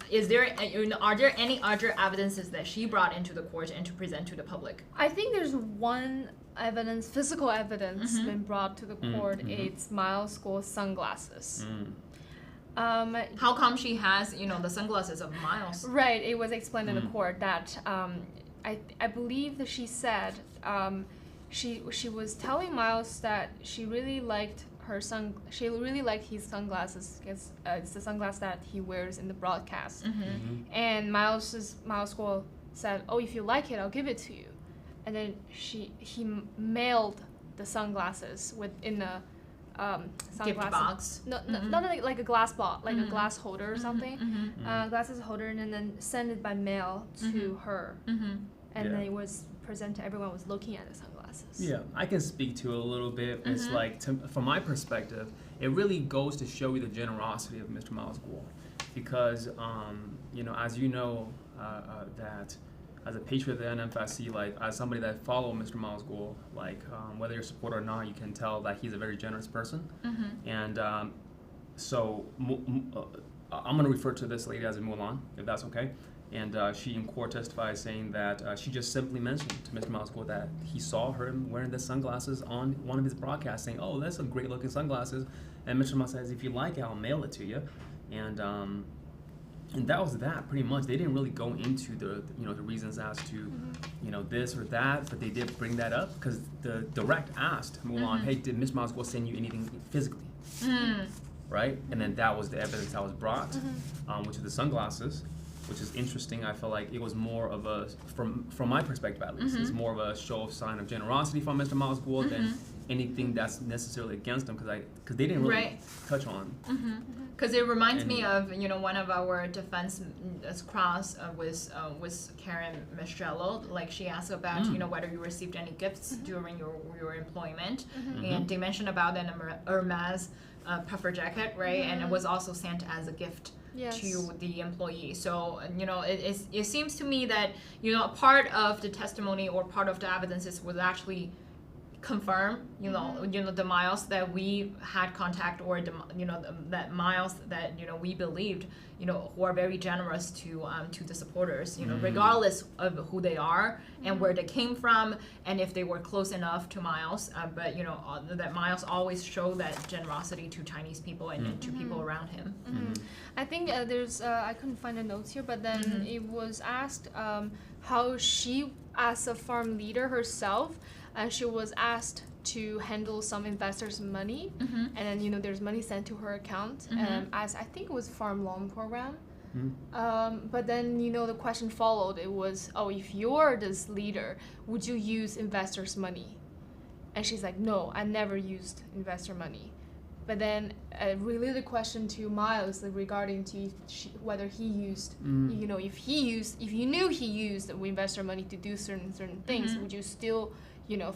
Are there any other evidences that she brought into the court and to present to the public? I think there's one physical evidence been brought to the court. It's Miles' school sunglasses. How come she has the sunglasses of Miles? Right, it was explained in the court that I believe that she said she was telling Miles that she really liked his sunglasses because it's the sunglasses that he wears in the broadcast. And Miles school said, oh, if you like it, I'll give it to you. And then he mailed the sunglasses within a gift box. Not like a glass box, like a glass holder or something. Glasses holder, and then send it by mail to her. And then it was presented. Everyone was looking at the sunglasses. Yeah, I can speak to it a little bit. It's like, from my perspective, it really goes to show you the generosity of Mr. Miles Guo, because as you know, that as a patriot of the NFSC, like as somebody that follow Mr. Miles Guo, like whether you're a supporter or not, you can tell that he's a very generous person. And so I'm going to refer to this lady as Mulan, if that's okay. And she in court testified saying that she just simply mentioned to Mr. Miles Guo that he saw her wearing the sunglasses on one of his broadcasts, saying, oh, that's some great looking sunglasses. And Mr. Miles says, if you like it, I'll mail it to you. And that was that, pretty much. They didn't really go into the reasons as to this or that, but they did bring that up because the direct asked Mulan, hey, did Mr. Miles Guo send you anything physically? Right? And then that was the evidence that was brought, which is the sunglasses, which is interesting. I feel like it was more of a, from my perspective at least, it's more of a show of sign of generosity from Mr. Miles Guo than anything that's necessarily against them, because they didn't really touch on. Because it reminds me of one of our defense cross with Karen Mistrello. Like she asked about whether you received any gifts during your employment, and they mentioned about an Hermes puffer jacket, right? And it was also sent as a gift to the employee. So it seems to me that a part of the testimony or part of the evidences was actually confirm the Miles that we had contact, or that Miles that we believed who are very generous to the supporters, regardless of who they are and where they came from and if they were close enough to Miles, but that Miles always showed that generosity to Chinese people and to people around him. I think there's I couldn't find the notes here, but then it was asked how she, as a farm leader herself, and she was asked to handle some investors' money, and then there's money sent to her account, as I think it was farm loan program. But then the question followed. It was, oh, if you're this leader, would you use investors' money? And she's like, no, I never used investor money. But then related question to Miles regarding to whether he used, if you knew he used investor money to do certain things, would you still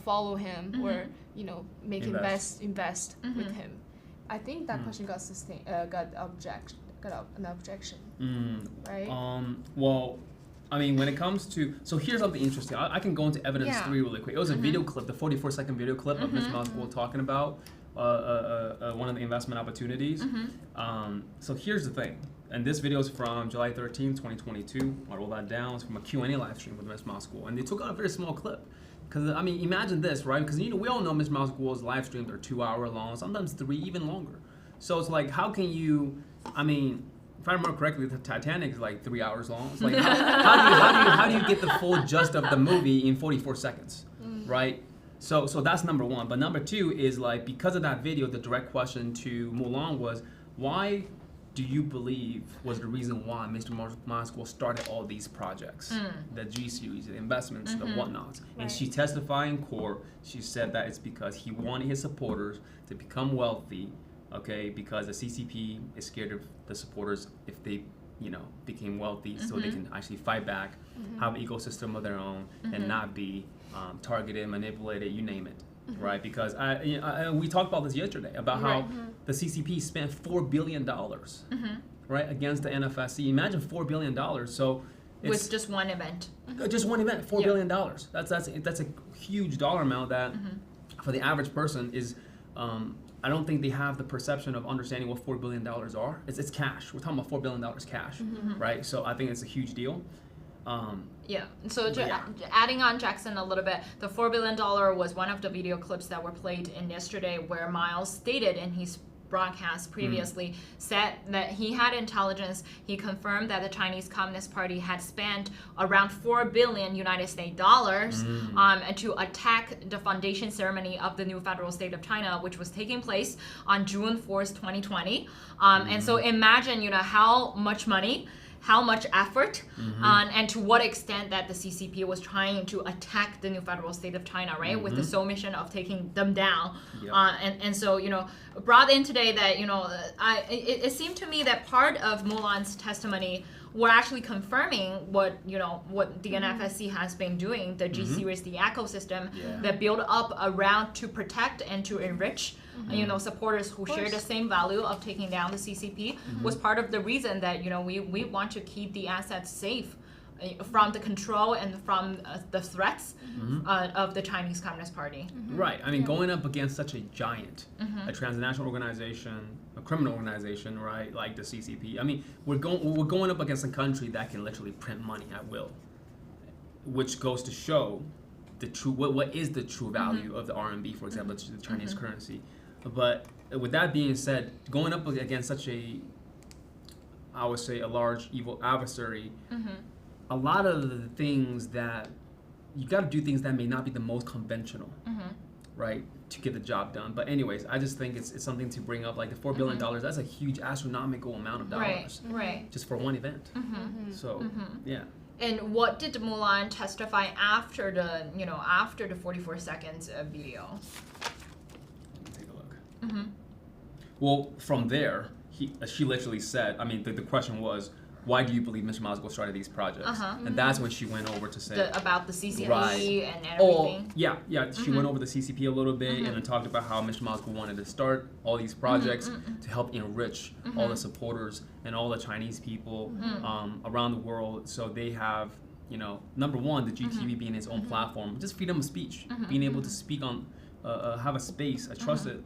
follow him or make invest with him? I think that question got an objection, right? Well, I mean, when it comes to, so here's something interesting. I can go into evidence 3 really quick. It was a video clip, the 44-second video clip of Ms. Moskowitz talking about one of the investment opportunities. So here's the thing. And this video is from July 13, 2022. I roll that down. It's from a Q&A live stream with Ms. Moskowitz. And they took out a very small clip. Because, I mean, imagine this, right? Because, you know, we all know Ms. Moskowitz's live streams are 2 hour long, sometimes 3, even longer. So it's like, how can you, I mean, if I remember correctly, the Titanic is like 3 hours long. It's like, how do you get the full gist of the movie in 44 seconds, right? So that's number one. But number two is like, because of that video, the direct question to Mulan was, why do you believe was the reason why Mr. Moskowitz started all these projects, the G series, the investments, the whatnots? And she testified in court. She said that it's because he wanted his supporters to become wealthy, okay? Because the CCP is scared of the supporters if they, you know, became wealthy, so they can actually fight back, have an ecosystem of their own, and not be targeted, manipulated, you name it. Right, because we talked about this yesterday about how the CCP spent $4 billion, right, against the NFSC. Imagine $4 billion. So it's with just one event. Just one event, $4 billion. That's a huge dollar amount that for the average person is. I don't think they have the perception of understanding what $4 billion are. It's cash. We're talking about $4 billion cash, right? So I think it's a huge deal. So adding on Jackson a little bit, the $4 billion was one of the video clips that were played in yesterday where Miles stated in his broadcast previously said that he had intelligence. He confirmed that the Chinese Communist Party had spent around $4 billion United States dollars to attack the foundation ceremony of the new federal state of China, which was taking place on June 4th, 2020. And so imagine, you know, how much money, how much effort, and to what extent that the CCP was trying to attack the new federal state of China, right, with the sole mission of taking them down. And so, you know, brought in today that, you know, it seemed to me that part of Mulan's testimony were actually confirming what, you know, what the NFSC has been doing, the G series, the ecosystem that built up around to protect and to enrich you know, supporters who share the same value of taking down the CCP was part of the reason that, you know, we want to keep the assets safe from the control and from the threats of the Chinese Communist Party. Right. I mean, going up against such a giant, a transnational organization, a criminal organization, right, like the CCP. I mean, we're going up against a country that can literally print money at will, which goes to show the true what is the true value of the RMB, for example, the Chinese currency. But with that being said, going up against such a, I would say, a large evil adversary, a lot of the things that you got to do things that may not be the most conventional, right, to get the job done. But anyways, I just think it's something to bring up. Like the $4 billion, that's a huge astronomical amount of dollars, just for one event. So yeah. And what did Mulan testify after the, you know, after the 44 seconds of video? Let me take a look. Well, from there, she literally said, I mean, the question was, why do you believe Mr. Moskowitz started these projects? And that's when she went over to say about the CCP and everything. She went over the CCP a little bit and then talked about how Mr. Moskowitz wanted to start all these projects to help enrich all the supporters and all the Chinese people around the world. So they have, you know, number one, the GTV being its own platform, just freedom of speech, being able to speak on, have a space, a trusted,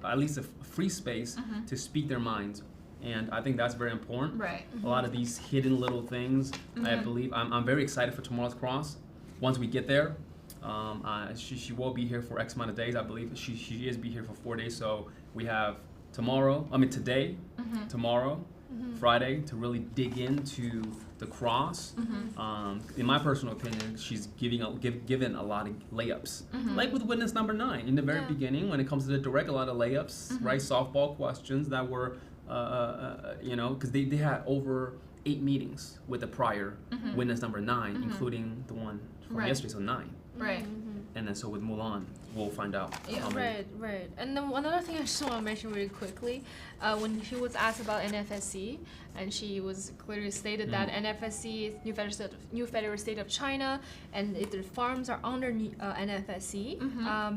at least a free space to speak their minds. And I think that's very important. Right. A lot of these hidden little things, I believe. I'm very excited for tomorrow's cross. Once we get there, she will be here for X amount of days. I believe she is be here for 4 days. So we have today, tomorrow, Friday, to really dig into the cross. In my personal opinion, she's given a lot of layups. Like with witness number 9 in the very beginning, when it comes to the direct, a lot of layups, right? Softball questions that were you know, because they had over 8 meetings with the prior witness number 9, including the one from yesterday, so 9. Right. And then so with Mulan, we'll find out. Yeah, right. And then another thing I just want to mention really quickly, when she was asked about NFSC, and she was clearly stated that NFSC is New Federal State of China, and the farms are under NFSC,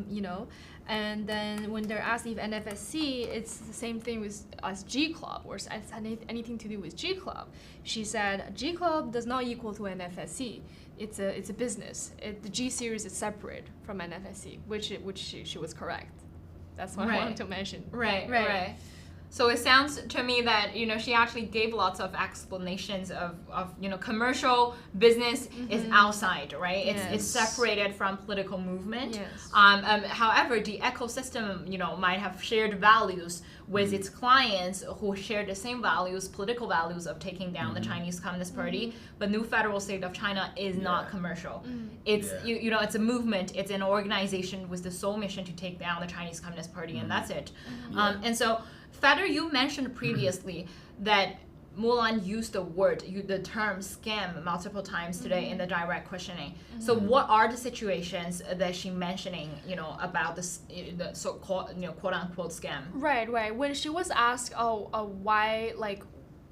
you know. And then when they're asked if NFSC, it's the same thing as G Club, or has anything to do with G Club. She said G Club does not equal to NFSC. It's a business. The G series is separate from NFSC, which she was correct. That's what I wanted to mention. Right. So it sounds to me that, you know, she actually gave lots of explanations of you know, commercial business is outside, right? It's separated from political movement. Yes. However, the ecosystem, you know, might have shared values with its clients who share the same values, political values of taking down the Chinese Communist Party. But New Federal State of China is not commercial. It's you know, it's a movement. It's an organization with the sole mission to take down the Chinese Communist Party, and that's it. And so, Feder, you mentioned previously that Mulan used the term scam multiple times today in the direct questioning. So what are the situations that she mentioning, you know, about the so-called, you know, quote-unquote scam? Right. When she was asked, why, like,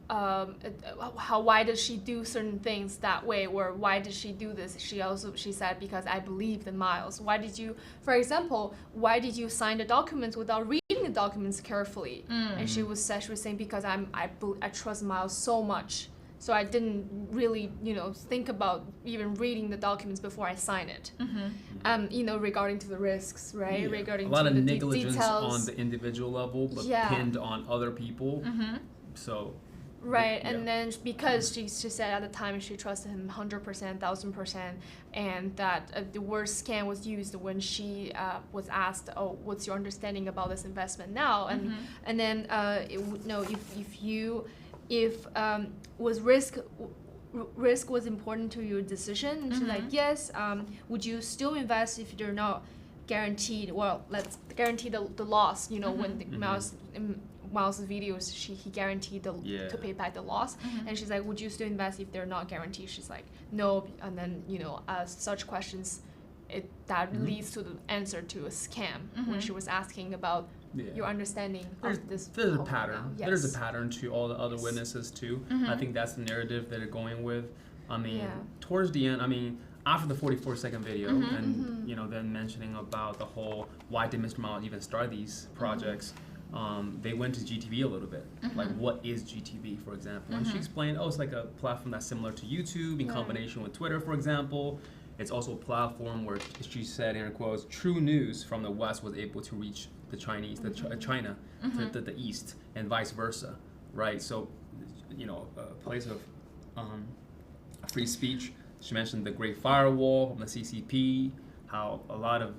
why does she do certain things that way, or why did she do this? She said, because I believed in Miles. For example, why did you sign the documents without reading the documents carefully? And she was saying, because I trust Miles so much, so I didn't really, you know, think about even reading the documents before I sign it. You know, regarding to the risks, right? Regarding a lot to of the negligence details on the individual level, but pinned on other people. So. Right, and then because she said at the time she trusted him 100%, 1000%, and that the word scam was used when she was asked, "Oh, what's your understanding about this investment now?" And then if risk was important to your decision, and she's like, yes. Would you still invest if you're not guaranteed? Well, let's guarantee the loss. You know, when the Miles' videos, he guaranteed to pay back the loss, and she's like, would you still invest if they're not guaranteed? She's like, no. And then, you know, such questions, that leads to the answer to a scam when she was asking about your understanding of this. There's a pattern. There's a pattern to all the other witnesses too. I think that's the narrative that they're going with. I mean, towards the end, I mean, after the 44-second video, and you know, then mentioning about the whole why did Mr. Miles even start these projects. They went to GTV a little bit, like what is GTV, for example, and she explained, it's like a platform that's similar to YouTube in combination with Twitter, for example. It's also a platform where, she said in her quotes, true news from the West was able to reach the Chinese, China, to the East, and vice versa, right? So, you know, a place of free speech. She mentioned the Great Firewall, the CCP, how a lot of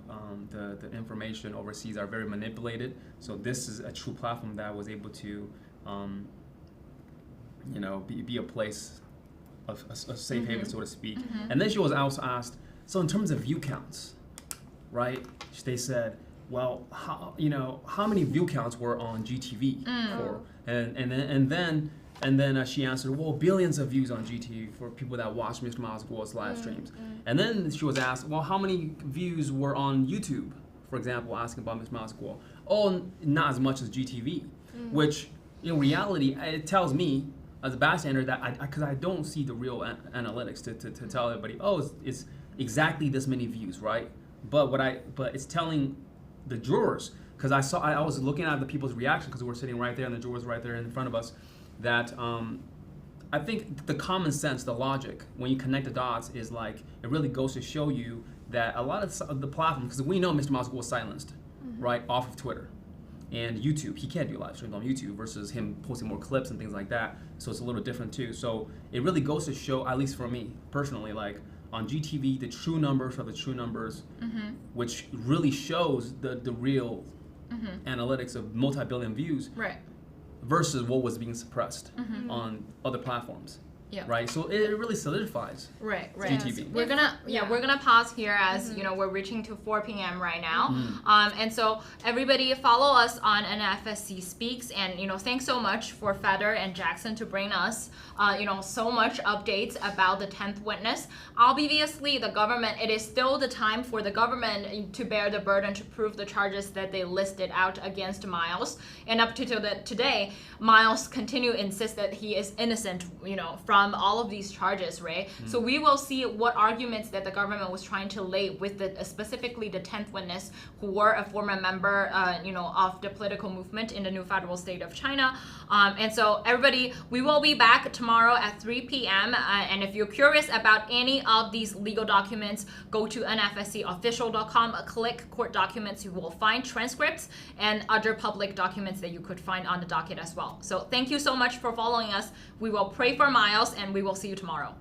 the information overseas are very manipulated. So this is a true platform that was able to, you know, be a place of a safe haven, so to speak. And then she was also asked, so in terms of view counts, right? They said, well, how many view counts were on GTV for? And then she answered, well, billions of views on GTV for people that watch Mr. Miles Guo's live streams. And then she was asked, well, how many views were on YouTube? For example, asking about Mr. Miles Guo. Oh, not as much as GTV, which in reality, it tells me as a bystander that because I don't see the real analytics to tell everybody, it's exactly this many views, right? But it's telling the jurors, because I was looking at the people's reaction because we were sitting right there and the jurors right there in front of us, that I think the common sense, the logic, when you connect the dots, is like, it really goes to show you that a lot of the platforms, because we know Mr. Miles was silenced, right, off of Twitter and YouTube. He can't do live streams on YouTube versus him posting more clips and things like that. So it's a little different too. So it really goes to show, at least for me personally, like on GTV, the true numbers are the true numbers, which really shows the real analytics of multi-billion views. Right. Versus what was being suppressed on other platforms. Yeah. Right. So it really solidifies. Right. GTB. We're gonna pause here as you know we're reaching to 4 p.m. right now. And so everybody follow us on NFSC Speaks, and thanks so much for Feder and Jackson to bring us so much updates about the 10th witness. Obviously, the government, it is still the time for the government to bear the burden to prove the charges that they listed out against Miles. And up to today, Miles continue to insist that he is innocent, from all of these charges, right? So we will see what arguments that the government was trying to lay with specifically the 10th witness, who were a former member, of the political movement in the new federal state of China. And so everybody, we will be back tomorrow at 3 p.m. And if you're curious about any of these legal documents, go to nfscofficial.com, click court documents. You will find transcripts and other public documents that you could find on the docket as well. So thank you so much for following us. We will pray for Miles, and we will see you tomorrow.